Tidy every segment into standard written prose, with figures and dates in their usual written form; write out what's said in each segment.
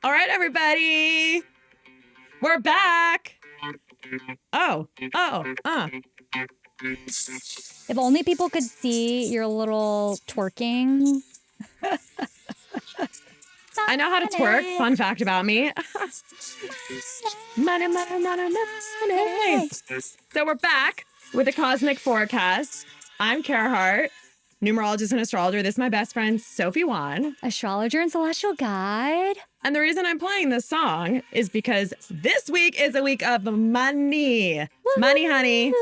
All right, everybody. We're back. If only people could see your little twerking. I know how to twerk. Fun fact about me. Money, money, money, money. So we're back with a cosmic forecast. I'm Kaerhart, numerologist and astrologer. This is my best friend, Sophie Wan. Astrologer and celestial guide. And the reason I'm playing this song is because this week is a week of money. Woo-hoo! Money, honey.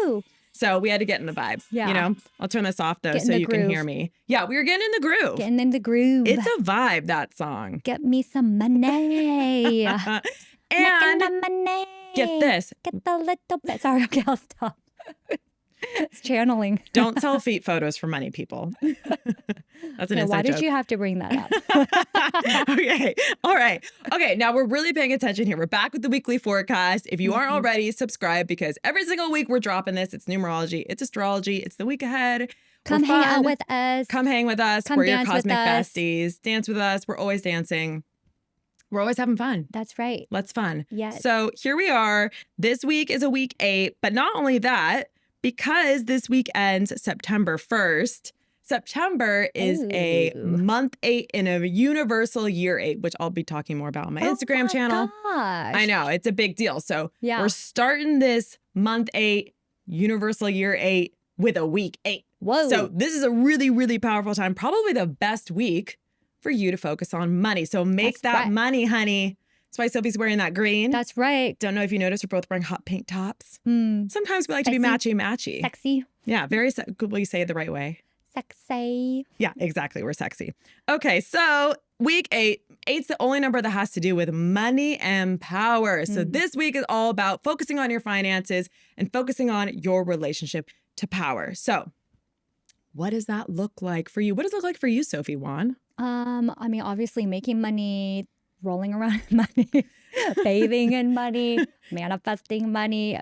So we had to get in the vibe. Yeah. You know, I'll turn this off though so you can hear me. Yeah, we were getting in the groove. Getting in the groove. It's a vibe, that song. Get me some money. And the money. Get this. Get the little bit. Sorry, okay, I'll stop. It's channeling. Don't sell feet photos for money, people. That's an inside Why joke. did you have to bring that up? Okay. All right. Okay. Now we're really paying attention here. We're back with the weekly forecast. If you aren't already, subscribe because every single week we're dropping this. It's numerology. It's astrology. It's the week ahead. Come hang out with us. Come hang with us. Come we're your dance cosmic with us. besties. Dance with us. We're always dancing. We're always having fun. That's right. Let's fun. Yes. So here we are. This week is a week 8, but not only that, because this week ends September 1st, September is a month 8 in a universal year 8, which I'll be talking more about on my Instagram channel. Gosh. I know, it's a big deal. So Yeah. we're starting this month 8, universal year 8 with a week 8. Whoa. So this is a really, really powerful time, probably the best week for you to focus on money. So make that money, honey. That's why Sophie's wearing that green. That's right. Don't know if you noticed, we're both wearing hot pink tops. Sometimes we like to be matchy-matchy. Sexy. Yeah, very will you say it the right way? Sexy. Yeah, exactly. We're sexy. Okay, so week 8. 8's the only number that has to do with money and power. So this week is all about focusing on your finances and focusing on your relationship to power. So what does that look like for you? What does it look like for you, Sophie Wan? I mean, obviously making money, rolling around in money, bathing in money, manifesting money,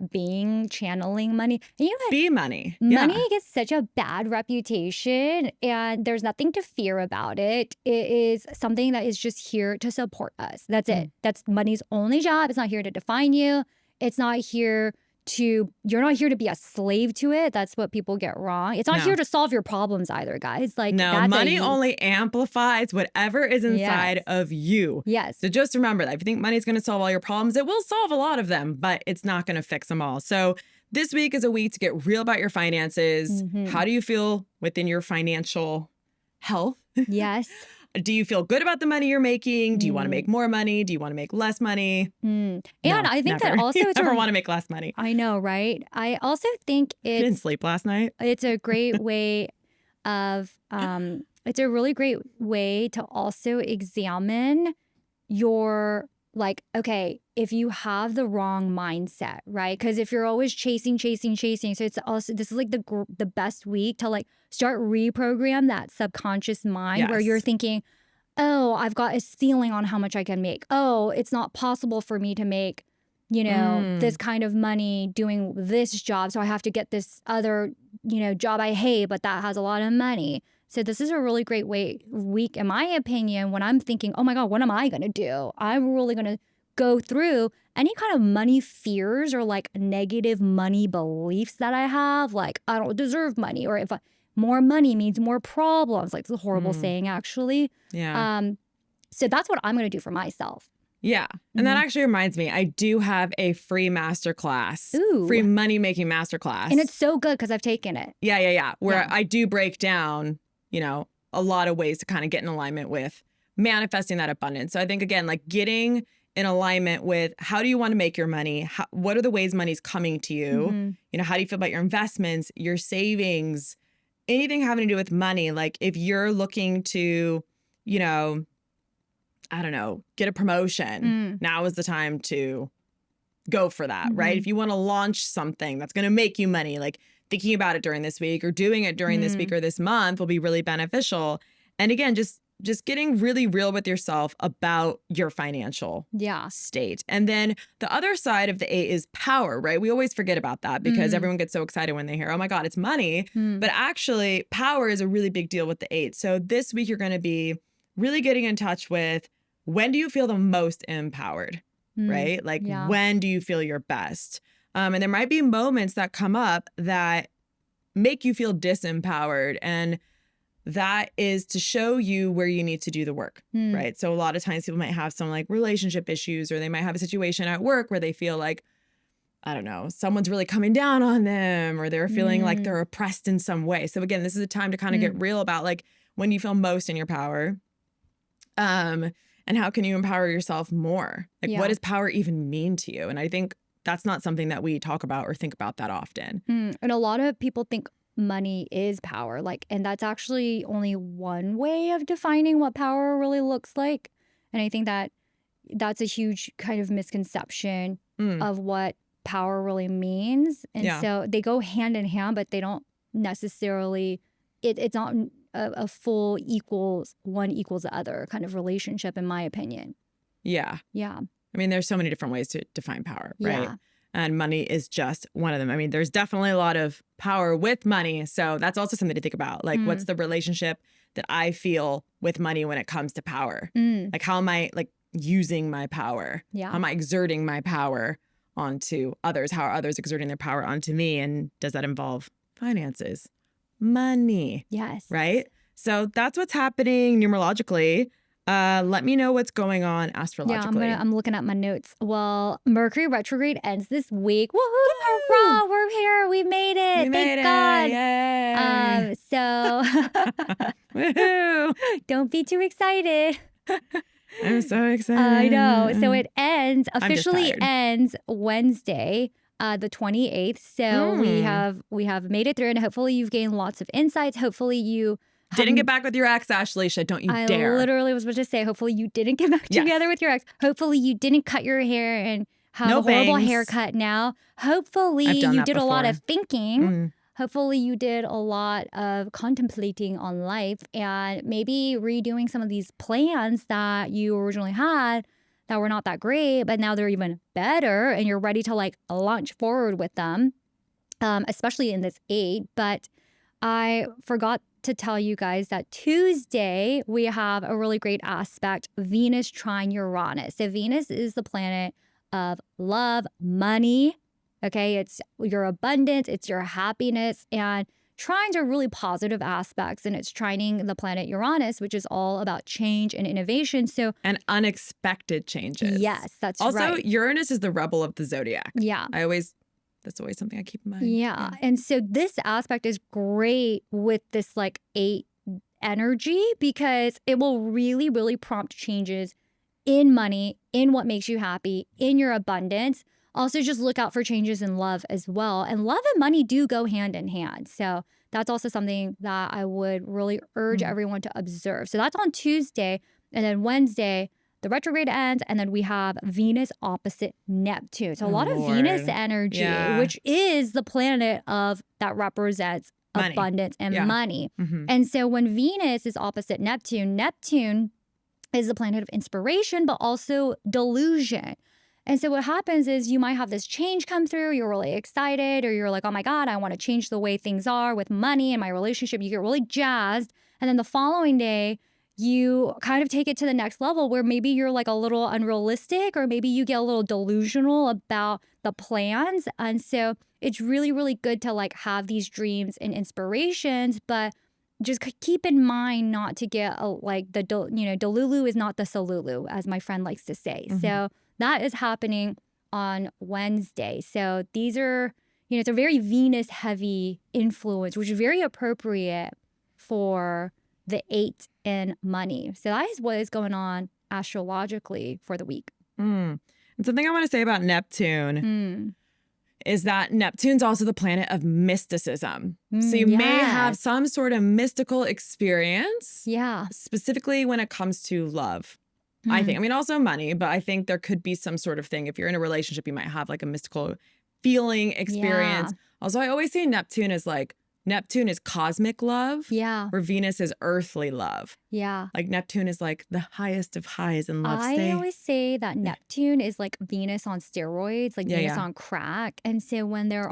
channeling money. And you know what? Be money. Money gets such a bad reputation and there's nothing to fear about it. It is something that is just here to support us. That's it. That's money's only job. It's not here to define you. It's not here you're not here to be a slave to it. That's what people get wrong. It's not here to solve your problems either, guys. Like, no, money only amplifies whatever is inside of you. Yes. So just remember that if you think money's going to solve all your problems, it will solve a lot of them, but it's not going to fix them all. So this week is a week to get real about your finances. How do you feel within your financial health? Yes. Do you feel good about the money you're making? Do you want to make more money? Do you want to make less money? And No, I think never. that also you never want to make less money. I know, right? I also think You didn't sleep last night. it's a great way of it's a really great way to also examine your okay, if you have the wrong mindset, right? Because if you're always chasing, so it's also, this is like the best week to start reprogram that subconscious mind where you're thinking, oh, I've got a ceiling on how much I can make. Oh, it's not possible for me to make, this kind of money doing this job. So I have to get this other, job I hate, but that has a lot of money. So this is a really great week, in my opinion, when I'm thinking, oh my God, what am I going to do? I'm really going to go through any kind of money fears or negative money beliefs that I have. I don't deserve money, or if more money means more problems. It's a horrible saying, actually. Yeah. So that's what I'm going to do for myself. Yeah. And that actually reminds me, I do have a free masterclass, free money-making masterclass. And it's so good because I've taken it. Yeah. Where I do break down, a lot of ways to kind of get in alignment with manifesting that abundance. So I think, again, getting in alignment with how do you want to make your money? What are the ways money's coming to you? How do you feel about your investments, your savings, anything having to do with money? If you're looking to, I don't know, get a promotion, now is the time to go for that, right? If you want to launch something that's going to make you money, thinking about it during this week or doing it during this week or this month will be really beneficial. And again, just getting really real with yourself about your financial state. And then the other side of the 8 is power, right? We always forget about that because everyone gets so excited when they hear, oh my God, it's money. But actually, power is a really big deal with the 8. So this week, you're going to be really getting in touch with when do you feel the most empowered, right? Like, Yeah. when do you feel your best? And there might be moments that come up that make you feel disempowered. And that is to show you where you need to do the work, right? So a lot of times people might have some like relationship issues, or they might have a situation at work where they feel like, I don't know, someone's really coming down on them, or they're feeling like they're oppressed in some way. So again, this is a time to kind of get real about like when you feel most in your power, and how can you empower yourself more? Like, what does power even mean to you? And I think that's not something that we talk about or think about that often. And a lot of people think money is power, like, and that's actually only one way of defining what power really looks like. And I think that that's a huge kind of misconception of what power really means. And so they go hand in hand, but they don't necessarily, it's not a full equals one equals the other kind of relationship, in my opinion. Yeah. Yeah. I mean, there's so many different ways to define power, right? Yeah. And money is just one of them. I mean, there's definitely a lot of power with money. So that's also something to think about. Like, what's the relationship that I feel with money when it comes to power? Like, how am I like using my power? Yeah. How am I exerting my power onto others? How are others exerting their power onto me? And does that involve finances, money? Yes. Right? So that's what's happening numerologically. Let me know what's going on astrologically. Yeah, I'm looking at my notes. Well, Mercury retrograde ends this week. Woohoo! Hurrah! We're here. We made it. We made Thank it. God. Yay. Woohoo! Don't be too excited. I'm so excited. I know. So it ends, just officially tired. ends Wednesday, the 28th. So we have made it through, and hopefully you've gained lots of insights. Hopefully you didn't get back with your ex, Ashleisha. Don't you dare. I literally was about to say, hopefully you didn't get back together with your ex. Hopefully you didn't cut your hair and have a horrible haircut now. Hopefully you did a lot of thinking. Hopefully you did a lot of contemplating on life, and maybe redoing some of these plans that you originally had that were not that great, but now they're even better and you're ready to like launch forward with them, especially in this 8. But I forgot to tell you guys that Tuesday we have a really great aspect, Venus trine Uranus. So Venus is the planet of love, money. Okay, it's your abundance, it's your happiness, and trines are really positive aspects, and it's trining the planet Uranus, which is all about change and innovation. So and unexpected changes. Yes, that's also, right. Also, Uranus is the rebel of the zodiac. Yeah. That's always something I keep in mind. Yeah. And so this aspect is great with this like 8 energy, because it will really, really prompt changes in money, in what makes you happy, in your abundance. Also, just look out for changes in love as well. And love and money do go hand in hand. So that's also something that I would really urge everyone to observe. So that's on Tuesday. And then Wednesday, the retrograde ends, and then we have Venus opposite Neptune. So a lot of Venus energy, which is the planet that represents money. Abundance and money. And so when Venus is opposite Neptune, Neptune is the planet of inspiration, but also delusion. And so what happens is you might have this change come through, you're really excited, or you're like, oh my God, I want to change the way things are with money and my relationship. You get really jazzed. And then the following day, you kind of take it to the next level where maybe you're like a little unrealistic, or maybe you get a little delusional about the plans. And so it's really, really good to like have these dreams and inspirations, but just keep in mind not to get like Delulu is not the Solulu, as my friend likes to say. So that is happening on Wednesday. So these are, it's a very Venus heavy influence, which is very appropriate for the 8 in money. So that is what is going on astrologically for the week. And something I want to say about Neptune is that Neptune's also the planet of mysticism. So you may have some sort of mystical experience. Yeah. Specifically when it comes to love. I think, also money, but I think there could be some sort of thing. If you're in a relationship, you might have like a mystical feeling experience. Also, I always say Neptune is cosmic love. Yeah. Where Venus is earthly love. Yeah. Like Neptune is like the highest of highs in love. I always say that Neptune is like Venus on steroids, like Venus on crack. And so when they're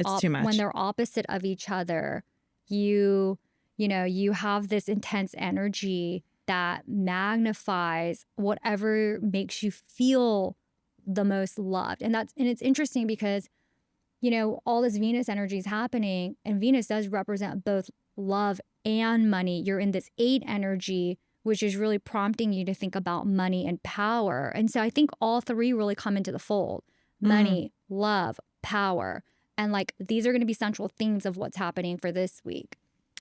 opposite of each other, you have this intense energy that magnifies whatever makes you feel the most loved. And it's interesting because, you know, all this Venus energy is happening, and Venus does represent both love and money. You're in this 8 energy, which is really prompting you to think about money and power. And so I think all 3 really come into the fold: money, love, power. And like, these are going to be central themes of what's happening for this week.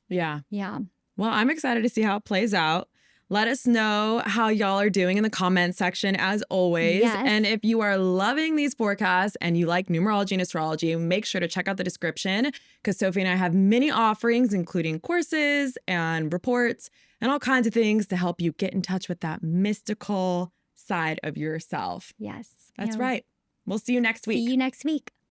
Yeah. Yeah. Well, I'm excited to see how it plays out. Let us know how y'all are doing in the comments section, as always. Yes. And if you are loving these forecasts and you like numerology and astrology, make sure to check out the description, because Sophie and I have many offerings, including courses and reports and all kinds of things to help you get in touch with that mystical side of yourself. Yes. That's right. We'll see you next week. See you next week.